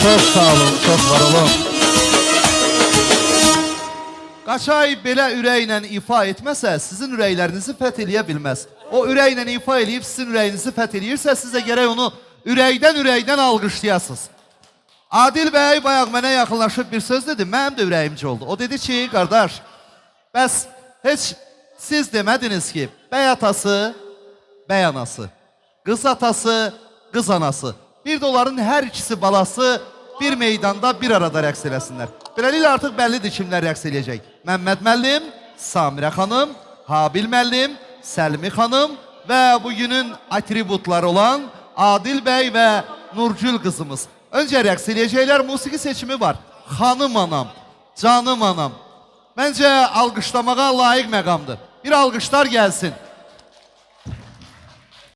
Çok sağ olun, çok var olun. Qaçay belə ürəklə ifa etməsə, sizin ürəklərinizi fəth eləyə bilməz. O ürəklə ifa eləyib sizin ürəyinizi fəth eləyirsə, sizə gərək onu ürəkdən alqışlayasınız. Adil bəy bayaq mənə yaxınlaşıb bir söz dedi, mənim də ürəyimci oldu. O dedi ki, qardaş, bəs heç siz demədiniz ki, bəy atası, bəy anası, qız atası, qız anası. Bir de onların hər ikisi balası bir meydanda bir arada rəqs eləsinlər. Beləliklə artıq bəllidir kimlər rəqs eləyəcək. Məmməd müəllim, Samirə xanım, Habil müəllim, Səlmi xanım və bugünün atributları olan Adil bəy və Nurgül qızımız. Öncə rəqs eləyəcəklər, musiqi seçimi var. Xanım anam, canım anam. Məncə alqışlamağa layiq məqamdır. Bir alqışlar gəlsin.